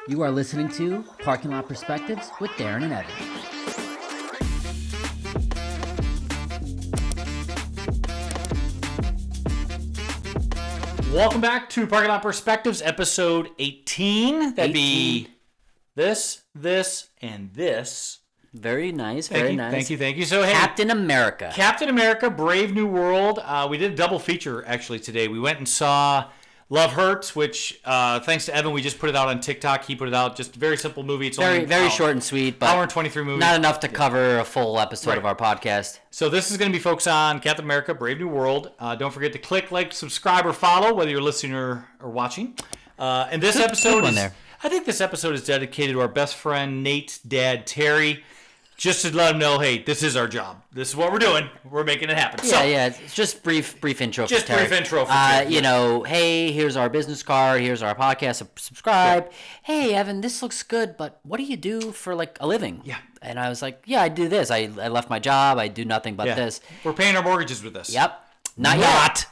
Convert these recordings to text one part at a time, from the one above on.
You are listening to Parking Lot Perspectives with Darin and Evan. Welcome back to Parking Lot Perspectives, episode 18. That'd be this, and this. Very nice, very nice. Thank you. So, hey, Captain America, Brave New World. We did a double feature, actually, today. We went and saw Love Hurts, which, thanks to Evan, we just put it out on TikTok. He put it out. Just a very simple movie. It's very short and sweet, but hour and 23 movie. Not enough to cover a full episode of our podcast. So this is going to be focused on Captain America, Brave New World. Don't forget to click, like, subscribe, or follow, whether you're listening or watching. And this episode I think this episode is dedicated to our best friend, Nate's dad, Terry. Just to let him know, hey, this is our job. This is what we're doing. We're making it happen. Yeah. It's just brief intro for Terry. Terry. Hey, here's our business card. Here's our podcast. Subscribe. Yeah. Hey, Evan, this looks good, but what do you do for, like, a living? Yeah. And I was like, yeah, I do this. I left my job. I do nothing but this. We're paying our mortgages with this. Yep. Not yet.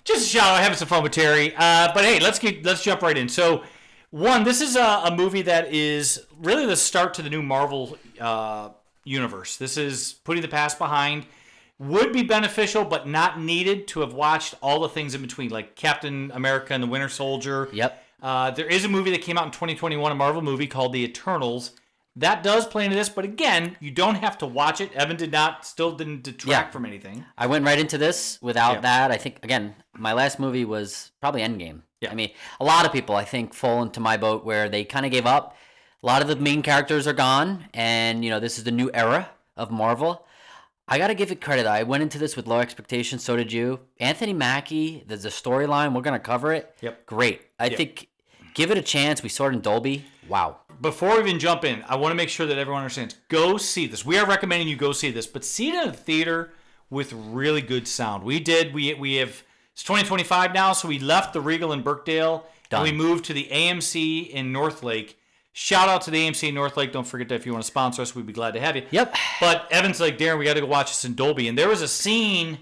Just a shout out. Having some fun with Terry. But, hey, let's jump right in. So, one, this is a movie that is really the start to the new Marvel universe. This is putting the past behind. Would be beneficial, but not needed to have watched all the things in between, like Captain America and the Winter Soldier. Yep. There is a movie that came out in 2021, a Marvel movie called The Eternals. That does play into this, but again, you don't have to watch it. Evan didn't detract from anything. I went right into this without that. I think, again, my last movie was probably Endgame. Yeah. I mean, a lot of people, I think, fall into my boat where they kind of gave up. A lot of the main characters are gone, and, this is the new era of Marvel. I got to give it credit. I went into this with low expectations, so did you. Anthony Mackie, there's a storyline. We're going to cover it. Yep. Great. I think, give it a chance. We saw it in Dolby. Wow. Before we even jump in, I want to make sure that everyone understands. Go see this. We are recommending you go see this, but see it in a theater with really good sound. We did. We have... It's 2025 now, so we left the Regal in Birkdale, and we moved to the AMC in Northlake. Shout out to the AMC in Northlake. Don't forget that if you want to sponsor us, we'd be glad to have you. Yep. But Evan's like, Darin, we got to go watch this in Dolby. And there was a scene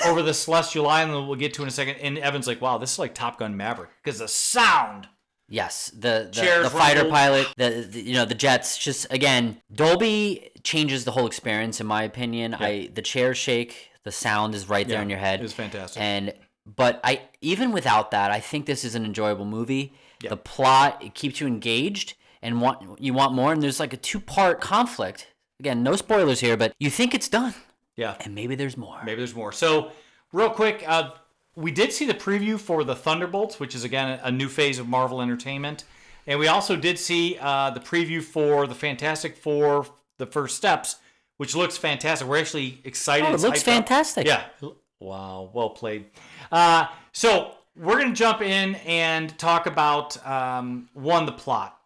over the Celestial Island that we'll get to in a second, and Evan's like, wow, this is like Top Gun Maverick, because the sound... Yes, the fighter pilot, the jets. Just, again, Dolby changes the whole experience, in my opinion. Yep. The chairs shake, the sound is right there in your head. It was fantastic. But even without that, I think this is an enjoyable movie. Yep. The plot, it keeps you engaged and you want more. And there's like a 2-part conflict. Again, no spoilers here, but you think it's done. Yeah. And maybe there's more. So, real quick, we did see the preview for the Thunderbolts, which is, again, a new phase of Marvel Entertainment. And we also did see the preview for the Fantastic Four, The First Steps, which looks fantastic. We're actually excited. Oh, it looks fantastic. Yeah. Wow, well played. So we're going to jump in and talk about, the plot.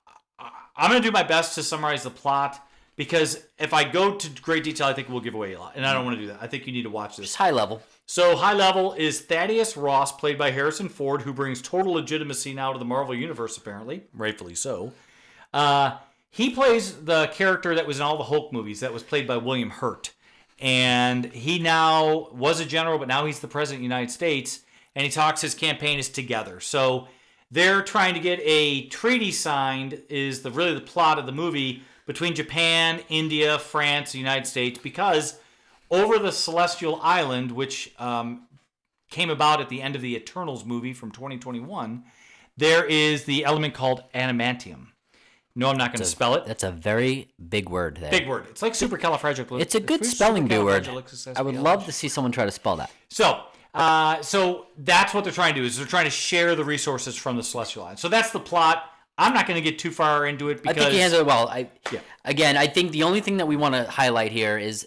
I'm going to do my best to summarize the plot, because if I go to great detail, I think we'll give away a lot. And I don't want to do that. I think you need to watch this. Just high level. So high level is Thaddeus Ross, played by Harrison Ford, who brings total legitimacy now to the Marvel Universe, apparently. Rightfully so. He plays the character that was in all the Hulk movies that was played by William Hurt. And he now was a general, but now he's the president of the United States. And he talks his campaign is together. So they're trying to get a treaty signed is really the plot of the movie between Japan, India, France, the United States, because over the Celestial Island, which came about at the end of the Eternals movie from 2021, there is the element called adamantium. No, I'm not going to spell it. That's a very big word there. Big word. It's like supercalifragilistic. It's a good spelling bee word. I would love to see someone try to spell that. So that's what they're trying to do, is they're trying to share the resources from the Celestial Island. So that's the plot. I'm not going to get too far into it because... I think he has it well. Again, I think the only thing that we want to highlight here is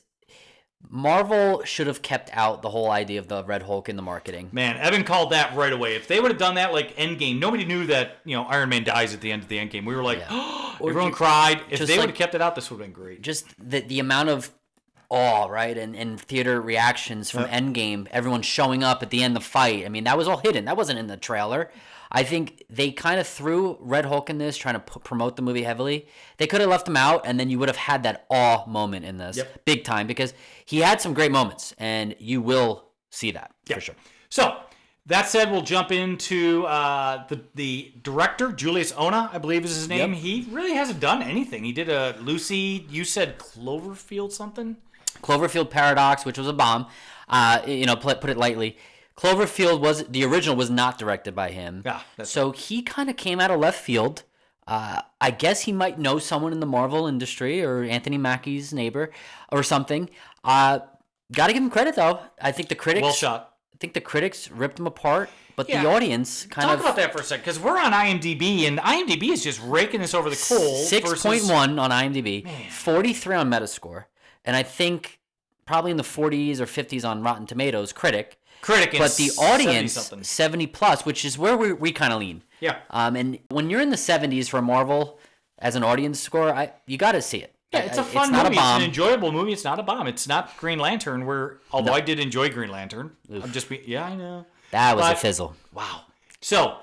Marvel should have kept out the whole idea of the Red Hulk in the marketing. Man, Evan called that right away. If they would have done that like Endgame, nobody knew that Iron Man dies at the end of the Endgame. We were like, everyone cried. If they would have kept it out, this would have been great. Just the amount of awe, right, and theater reactions from Endgame, everyone showing up at the end of the fight. I mean, that was all hidden. That wasn't in the trailer. I think they kind of threw Red Hulk in this, trying to promote the movie heavily. They could have left him out, and then you would have had that awe moment in this, big time, because he had some great moments, and you will see that for sure. So That said, we'll jump into the director, Julius Ona, I believe is his name. Yep. He really hasn't done anything. He did a Lucy, you said Cloverfield something? Cloverfield Paradox, which was a bomb. Put it lightly. Cloverfield the original was not directed by him. Yeah, so he kind of came out of left field. I guess he might know someone in the Marvel industry or Anthony Mackie's neighbor or something. Got to give him credit, though. I think the critics... Well shot. I think the critics ripped him apart, but the audience kind of... Talk about that for a second, because we're on IMDb, and IMDb is just raking this over the coals. 6.1 on IMDb, 43 on Metascore, and I think probably in the 40s or 50s on Rotten Tomatoes, critic, but the audience 70 plus, which is where we kind of lean. Yeah. And when you're in the 70s for Marvel as an audience score, you got to see it. Yeah, it's a fun movie. It's an enjoyable movie. It's not a bomb. It's not Green Lantern, although I did enjoy Green Lantern. I know. That was a fizzle. Wow. So,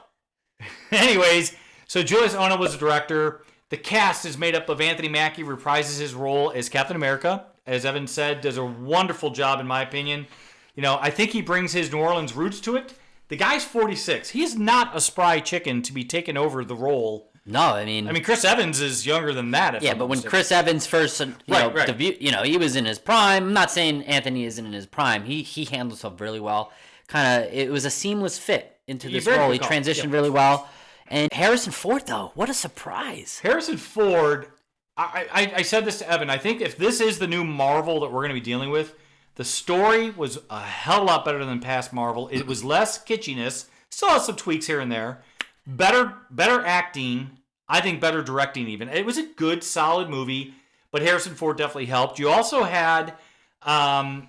anyways, Julius Ona was the director. The cast is made up of Anthony Mackie, reprises his role as Captain America. As Evan said, does a wonderful job, in my opinion. I think he brings his New Orleans roots to it. The guy's 46. He is not a spry chicken to be taking over the role. No, I mean, Chris Evans is younger than that. But when Chris Evans first, he was in his prime. I'm not saying Anthony isn't in his prime. He handled himself really well. It was a seamless fit into this role. He transitioned really well. And Harrison Ford, though, what a surprise! Harrison Ford. I said this to Evan. I think if this is the new Marvel that we're going to be dealing with, the story was a hell of a lot better than past Marvel. It was less kitschiness. Still has some tweaks here and there. Better acting. I think better directing even. It was a good, solid movie, but Harrison Ford definitely helped. You also had Darin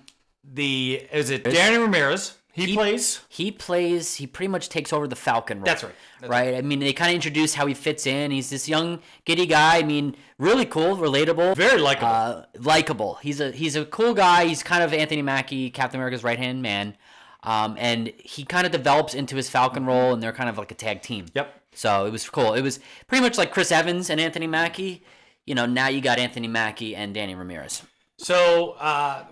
Ramirez. He pretty much takes over the Falcon role. That's right. Right? I mean, they kind of introduce how he fits in. He's this young, giddy guy. I mean, really cool, relatable. Very likable. He's a cool guy. He's kind of Anthony Mackie, Captain America's right-hand man. And he kind of develops into his Falcon role, and they're kind of like a tag team. Yep. So it was cool. It was pretty much like Chris Evans and Anthony Mackie. Now you got Anthony Mackie and Danny Ramirez. So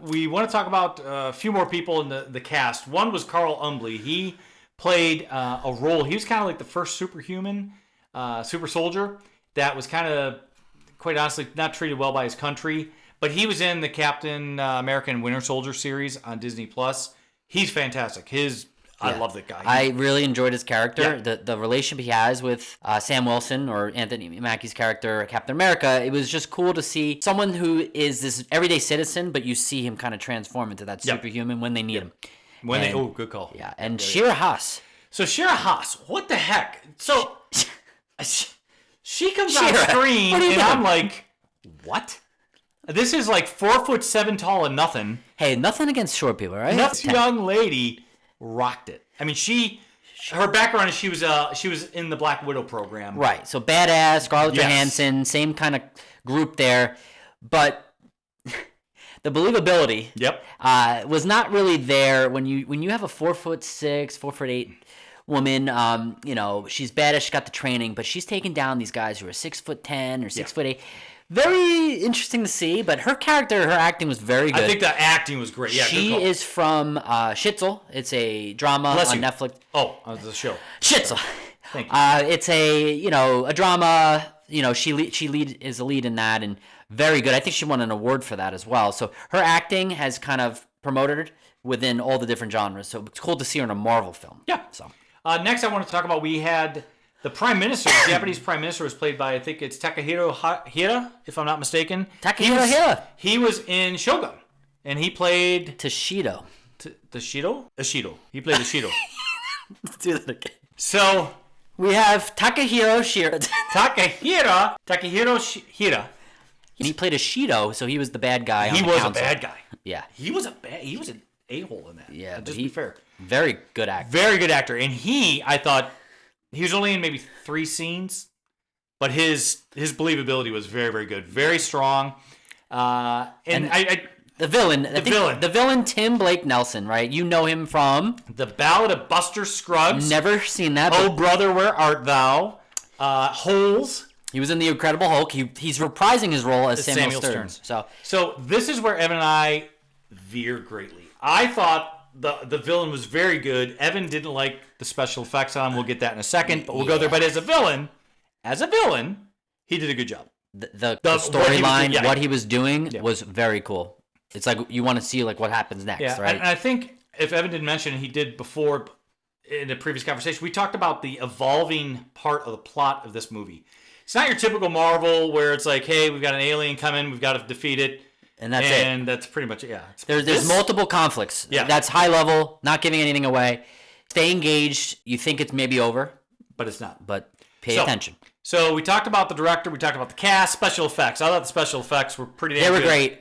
we want to talk about a few more people in the cast. One was Carl Umbley. He played a role. He was kind of like the first superhuman, super soldier that was kind of, quite honestly, not treated well by his country. But he was in the Captain America and Winter Soldier series on Disney+. He's fantastic. I love that guy. I really enjoyed his character. Yeah. The relationship he has with Sam Wilson, or Anthony Mackie's character, Captain America, it was just cool to see someone who is this everyday citizen, but you see him kind of transform into that superhuman when they need him. Good call. Yeah, and Shira Haas. So Shira Haas, what the heck? So she comes on screen, and I'm like, what? This is like 4'7" tall and nothing. Hey, nothing against short people, right? This young lady rocked it. I mean, her background is she was in the Black Widow program. Right. So badass, Scarlett Johansson, same kind of group there, but the believability was not really there when you have a 4'6", 4'8" woman. She's badass, she's got the training, but she's taking down these guys who are 6'10" or 6'8". Very interesting to see, but her acting was very good. I think the acting was great. Yeah, she is from Schnitzel. It's a drama on Netflix. Oh, the show. Schnitzel. Thank you. It's a drama. She is a lead in that, and very good. I think she won an award for that as well. So her acting has kind of promoted her within all the different genres. So it's cool to see her in a Marvel film. Yeah. So next, I want to talk about we had. The Prime Minister, the Japanese Prime Minister, was played by, I think it's Takahiro Hira, if I'm not mistaken. Takahiro Hira. He was in Shogun, and he played... Toshido. Toshido? Ashido. He played Ashido. Let's do that again. So... we have Takahiro Hira. Takahiro Hira. And he played Ashido, so he was the bad guy on the council. He was a bad guy. Yeah. He was an a-hole in that. Yeah, just be fair. Very good actor. Very good actor. And I thought... he was only in maybe 3 scenes, but his believability was very, very good, very strong. The villain, Tim Blake Nelson, right? You know him from The Ballad of Buster Scruggs. Never seen that. Oh, brother, where art thou? Holes. He was in The Incredible Hulk. He's reprising his role as Samuel Stearns. So this is where Evan and I veered greatly. I thought the villain was very good. Evan didn't like the special effects on him. We'll get that in a second, but we'll go there. But as a villain, he did a good job. The storyline, what he was doing was very cool. It's like you want to see like what happens next, right? And I think if Evan didn't mention it, he did before in a previous conversation, we talked about the evolving part of the plot of this movie. It's not your typical Marvel where it's like, hey, we've got an alien coming, we've got to defeat it. And that's it. And that's pretty much it, yeah. There's multiple conflicts. Yeah. That's high level, not giving anything away. Stay engaged. You think it's maybe over. But it's not. But pay attention. So we talked about the director, we talked about the cast, special effects. I thought the special effects were pretty damn good. They were great.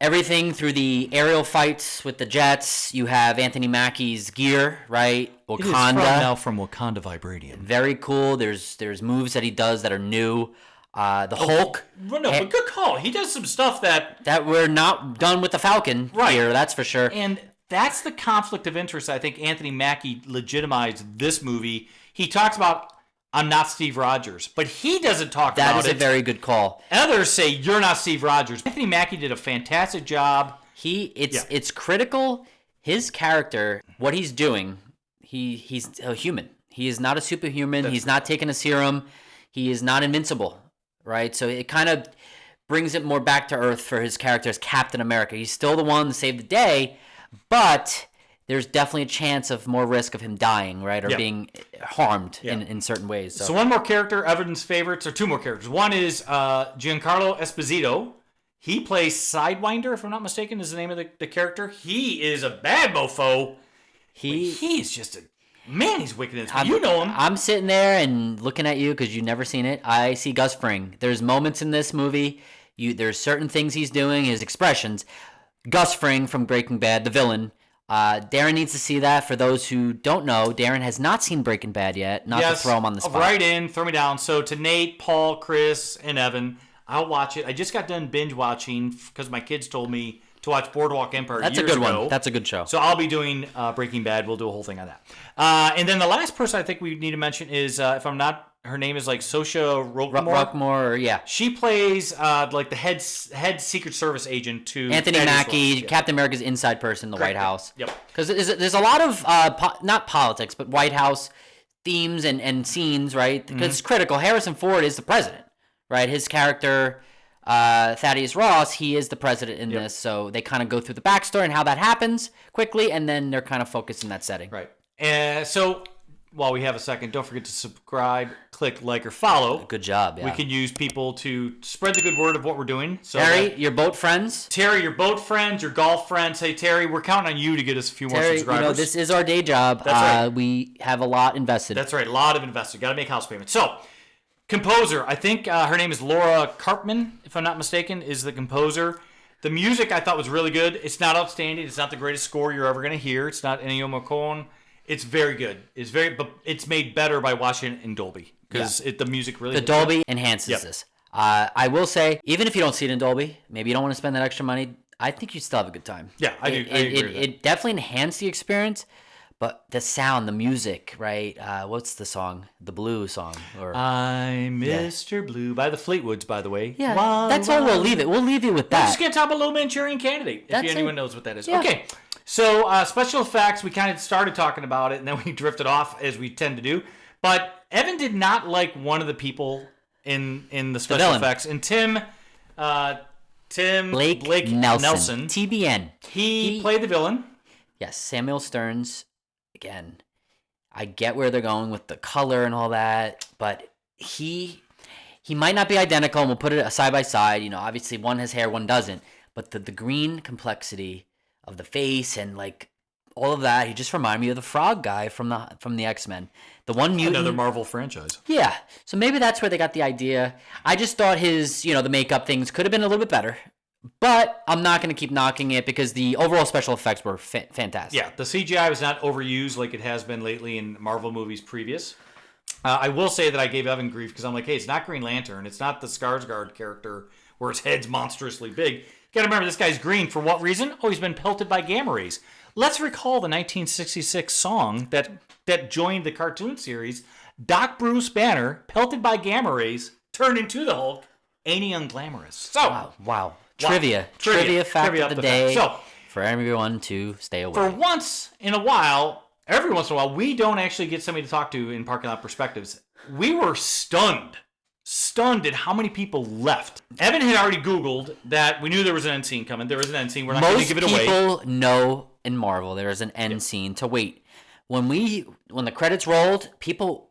Everything through the aerial fights with the jets. You have Anthony Mackie's gear, right? Wakanda. From Wakanda Vibranium. Very cool. There's moves that he does that are new. The Hulk. But good call. He does some stuff that we're not done with the Falcon here, that's for sure. And that's the conflict of interest I think Anthony Mackie legitimized this movie. He talks about, I'm not Steve Rogers, but he doesn't talk about it. That is a very good call. Others say, you're not Steve Rogers. Anthony Mackie did a fantastic job. It's critical. His character, what he's doing, he's a human. He is not a superhuman. He's not taking a serum. He is not invincible, right? So it kind of brings it more back to earth for his character as Captain America. He's still the one to save the day, but there's definitely a chance of more risk of him dying, right? Or being harmed in certain ways. So one more character, Evan's favorites, or two more characters. One is Giancarlo Esposito. He plays Sidewinder, if I'm not mistaken, is the name of the character. He is a bad mofo. He's just a... Man, he's wicked. You know him. I'm sitting there and looking at you because you've never seen it. I see Gus Fring. There's moments in this movie. There's certain things he's doing, his expressions. Gus Fring from Breaking Bad, the villain. Darin needs to see that. For those who don't know, Darin has not seen Breaking Bad yet. Not to throw him on the spot. Right in, throw me down. So to Nate, Paul, Chris, and Evan, I'll watch it. I just got done binge watching because my kids told me to watch Boardwalk Empire years ago. That's a good one. That's a good show. So I'll be doing Breaking Bad. We'll do a whole thing on that. And then the last person I think we need to mention is, if I'm not, her name is like Sosha Rockmore. She plays like the head Secret Service agent to Anthony Mackie, Captain America's inside person in the White House. Yep. Because there's a lot of, not politics, but White House themes and scenes, right? Because it's critical. Harrison Ford is the president, right? His character... Thaddeus Ross, he is the president in this, so they kind of go through the backstory and how that happens quickly, and then they're kind of focused in that setting. Right. So while we have a second, don't forget to subscribe, click like, or follow. Good job. Yeah. We can use people to spread the good word of what we're doing. So Terry, your boat friends. Terry, your boat friends, your golf friends. Hey, Terry, we're counting on you to get us a few more subscribers. This is our day job. That's right. We have a lot invested. That's right. A lot of invested. Got to make house payments. So. Composer, I think her name is Laura Karpman, if I'm not mistaken, is the composer. The music I thought was really good. It's not outstanding. It's not the greatest score you're ever going to hear. It's not Ennio Morricone. It's very good. But it's made better by watching it in Dolby because the music really. The Dolby enhances this. I will say, even if you don't see it in Dolby, maybe you don't want to spend that extra money. I think you still have a good time. Yeah, I agree with that. It definitely enhanced the experience. But the sound, the music, right? What's the song? The Blue song. I'm Mr. Blue by the Fleetwoods, by the way. Yeah, that's all we'll leave it. We'll leave you with that. We're just going to talk about Little Manchurian Candidate, if anyone knows what that is. Yeah. Okay, so special effects, we kind of started talking about it, and then we drifted off, as we tend to do. But Evan did not like one of the people in the special effects. And Tim Blake Nelson. TBN. He played the villain. Yes, Samuel Stearns. Again, I get where they're going with the color and all that, but he might not be identical, and we'll put it side by side. Obviously one has hair, one doesn't, but the green complexity of the face and like all of that, he just reminded me of the frog guy from the X-Men. The one mutant. Another Marvel franchise. Yeah, so maybe that's where they got the idea. I just thought his, the makeup things could have been a little bit better. But I'm not going to keep knocking it because the overall special effects were fantastic. Yeah, the CGI was not overused like it has been lately in Marvel movies previous. I will say that I gave Evan grief because I'm like, hey, it's not Green Lantern. It's not the Skarsgård character where his head's monstrously big. You got to remember, this guy's green. For what reason? Oh, he's been pelted by gamma rays. Let's recall the 1966 song that joined the cartoon series. Doc Bruce Banner, pelted by gamma rays, turned into the Hulk. Ain't he unglamorous? So, wow. Trivia fact of the day. So, for everyone to stay away. For once in a while, every once in a while, we don't actually get somebody to talk to in Parking Lot Perspectives. We were stunned at how many people left. Evan had already Googled that we knew there was an end scene coming. There was an end scene. We're not going to give it away. Most people know in Marvel there is an end scene to wait. When the credits rolled, people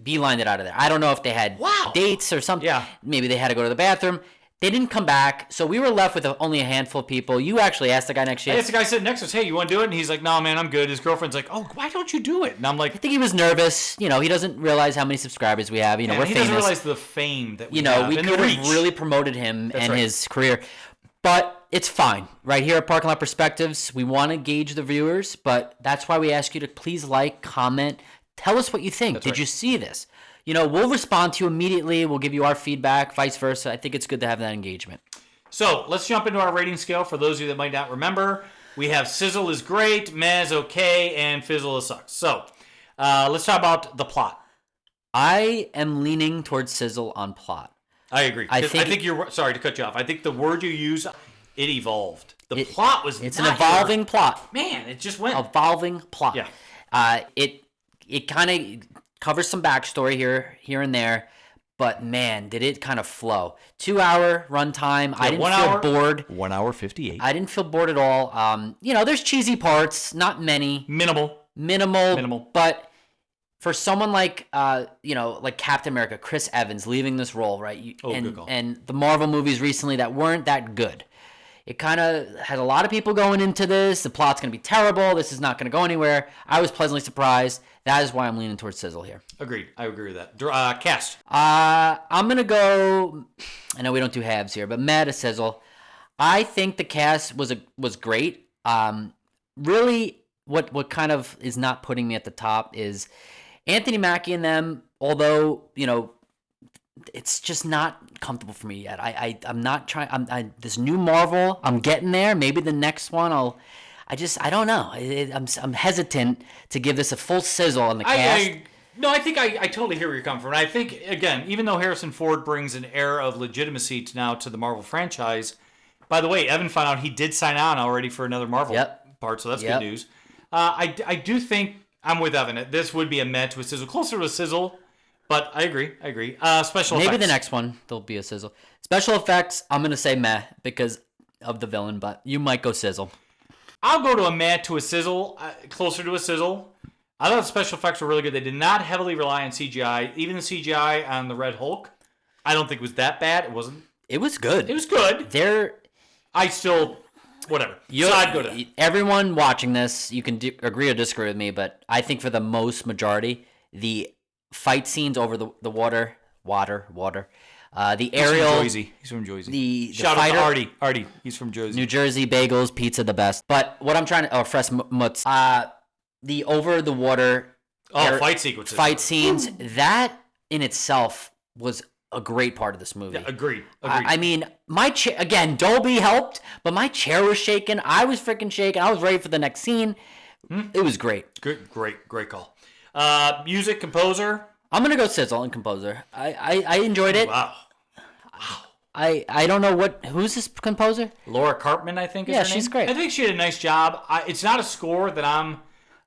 beelined it out of there. I don't know if they had dates or something. Yeah. Maybe they had to go to the bathroom. They didn't come back, so we were left with only a handful of people. You actually asked the guy next year. I asked the guy sitting next to us, hey, you want to do it? And he's like, no, man, I'm good. His girlfriend's like, oh, why don't you do it? And I'm like... I think he was nervous. He doesn't realize how many subscribers we have. We're famous. He doesn't realize the fame that we have. We could have really promoted him his career. But it's fine. Right here at Parking Lot Perspectives, we want to gauge the viewers, but that's why we ask you to please like, comment, tell us what you think. Did you see this? We'll respond to you immediately. We'll give you our feedback, vice versa. I think it's good to have that engagement. So let's jump into our rating scale. For those of you that might not remember, we have Sizzle is great, Meh is okay, and Fizzle is sucks. So let's talk about the plot. I am leaning towards Sizzle on plot. I agree. I think you're sorry to cut you off. I think the word you use, it evolved. The plot was it's an evolving plot. Man, it just went evolving plot. Yeah. It kind of covers some backstory here and there. But, man, did it kind of flow. 2-hour runtime. I didn't feel bored. 1 hour 58. I didn't feel bored at all. There's cheesy parts. Not many. Minimal. But for someone like Captain America, Chris Evans, leaving this role, right? Good call. And the Marvel movies recently that weren't that good. It kind of had a lot of people going into this. The plot's going to be terrible. This is not going to go anywhere. I was pleasantly surprised. That is why I'm leaning towards Sizzle here. Agreed. I agree with that. Cast. I'm going to go... I know we don't do halves here, but meh to Sizzle. I think the cast was great. Really, what kind of is not putting me at the top is Anthony Mackie and them, although, it's just not comfortable for me yet. I'm not trying. This new Marvel, I'm getting there. Maybe the next one, I don't know. I'm hesitant to give this a full sizzle on the cast. I think I totally hear where you're coming from. And I think, again, even though Harrison Ford brings an air of legitimacy to the Marvel franchise, by the way, Evan found out he did sign on already for another Marvel part, so that's good news. I do think I'm with Evan. This would be a meh to a sizzle. Closer to a sizzle. But I agree. Special effects. Maybe the next one, there'll be a sizzle. Special effects, I'm going to say meh because of the villain, but you might go sizzle. I'll go to a meh to a sizzle, closer to a sizzle. I thought the special effects were really good. They did not heavily rely on CGI. Even the CGI on the Red Hulk, I don't think was that bad. It wasn't. It was good. It was good. I still... Whatever. So I'd go to that. Everyone watching this, you can agree or disagree with me, but I think for the most majority, the fight scenes over the water, the aerial. He's from Jersey. The Shout out to Artie. Artie, he's from Jersey. New Jersey bagels, pizza, the best. But what I'm trying to, fresh mutz. The over the water. Fight sequences. Fight scenes. That in itself was a great part of this movie. Yeah, agreed. I mean, my chair, again, Dolby helped, but my chair was shaking. I was freaking shaking. I was ready for the next scene. It was great. Good, great call. Music, composer. I'm gonna go Sizzle and composer. I enjoyed it. Wow. I don't know who's this composer? Laura Cartman, I think. Is her name. She's great. I think she did a nice job. It's not a score that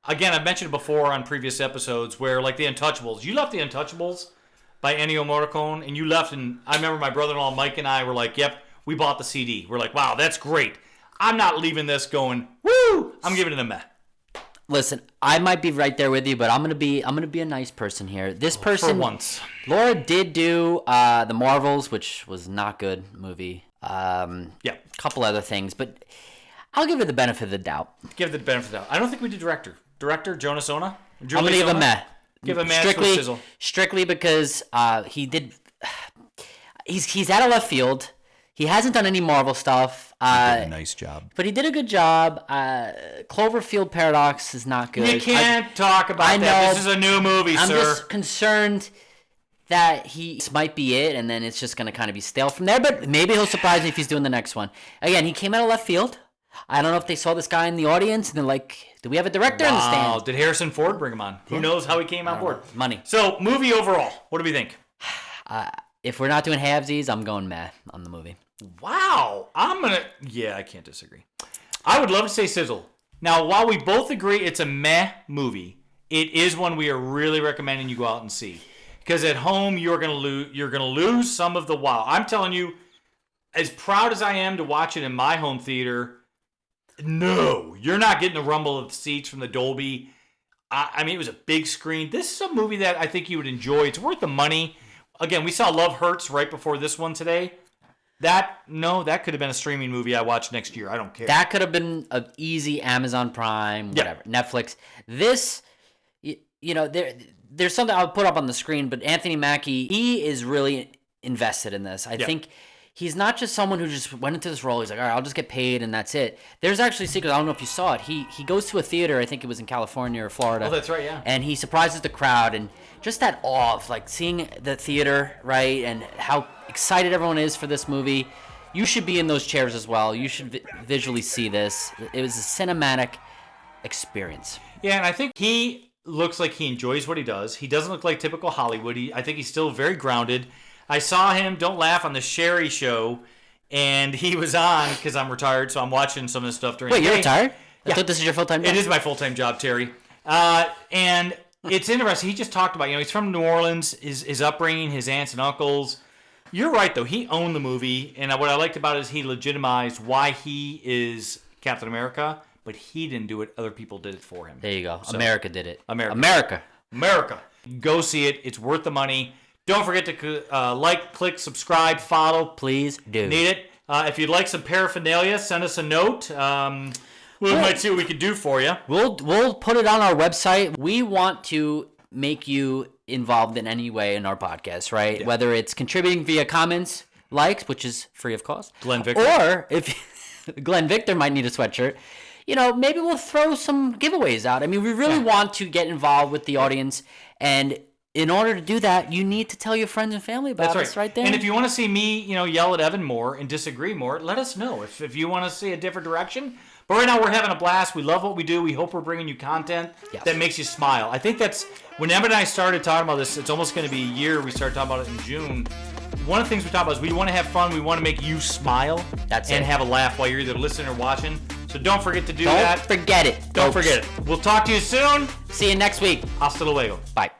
Again, I've mentioned it before on previous episodes where, like, the Untouchables. You left the Untouchables by Ennio Morricone, and you left, and I remember my brother-in-law Mike and I were like, "Yep, we bought the CD." We're like, "Wow, that's great." I'm not leaving this going, "Woo!" I'm giving it a meh. Listen, I might be right there with you, but I'm gonna be a nice person here. This person, for once, Laura did do the Marvels, which was not good movie. A couple other things, but I'll give her the benefit of the doubt. Give it the benefit of the doubt. I don't think we did director. Director Jonas Ona. I'm gonna give a meh. Give a meh to a sizzle. Strictly because he did. He's out of left field. He hasn't done any Marvel stuff. He did a nice job. But he did a good job. Cloverfield Paradox is not good. You can't talk about that. This is a new movie, I'm sir. I'm just concerned that this might be it, and then it's just going to kind of be stale from there. But maybe he'll surprise me if he's doing the next one. Again, he came out of left field. I don't know if they saw this guy in the audience, and they're like, do we have a director in the stand? Did Harrison Ford bring him on? Who knows how he came on board? Money. So, movie overall. What do we think? If we're not doing halvesies, I'm going meh on the movie. Wow. I can't disagree. I would love to say sizzle. Now, while we both agree it's a meh movie, it is one we are really recommending you go out and see. Because at home, you're gonna lose some of the wow. I'm telling you, as proud as I am to watch it in my home theater, no, you're not getting the rumble of the seats from the Dolby. I mean, it was a big screen. This is a movie that I think you would enjoy. It's worth the money. Again, we saw Love Hurts right before this one today. That could have been a streaming movie I watched next year. I don't care. That could have been an easy Amazon Prime, whatever, Netflix. This, there's something I'll put up on the screen, but Anthony Mackie, he is really invested in this. I think he's not just someone who just went into this role. He's like, all right, I'll just get paid and that's it. There's actually secrets. I don't know if you saw it. He goes to a theater. I think it was in California or Florida. Oh, that's right, yeah. And he surprises the crowd, and just that awe of like seeing the theater, right, and how excited everyone is for this movie. You should be in those chairs as well. You should visually see this. It was a cinematic experience. Yeah, and I think he looks like he enjoys what he does. He doesn't look like typical Hollywood. I think he's still very grounded. I saw him, don't laugh, on the Sherry Show, and he was on, because I'm retired, so I'm watching some of this stuff during the day. Wait, you're retired? Yeah. I thought this is your full-time job. It is my full-time job, Terry. And it's interesting. He just talked about, he's from New Orleans, his upbringing, his aunts and uncles. You're right, though. He owned the movie, and what I liked about it is he legitimized why he is Captain America, but he didn't do it. Other people did it for him. There you go. So, America did it. America. Go see it. It's worth the money. Don't forget to like, click, subscribe, follow. Please do. Need it. If you'd like some paraphernalia, send us a note. We might see what we can do for you. We'll put it on our website. We want to make you involved in any way in our podcast, right? Yeah. Whether it's contributing via comments, likes, which is free of cost. Glenn Victor. Or if Glenn Victor might need a sweatshirt. Maybe we'll throw some giveaways out. I mean, we really want to get involved with the audience, and in order to do that, you need to tell your friends and family about us right there. And if you want to see me, yell at Evan more and disagree more, let us know. If you want to see a different direction. But right now, we're having a blast. We love what we do. We hope we're bringing you content that makes you smile. I think that's, when Evan and I started talking about this, it's almost going to be a year. We started talking about it in June. One of the things we talk about is we want to have fun. We want to make you smile and have a laugh while you're either listening or watching. So don't forget to do that. Don't forget it. Don't forget it. We'll talk to you soon. See you next week. Hasta luego. Bye.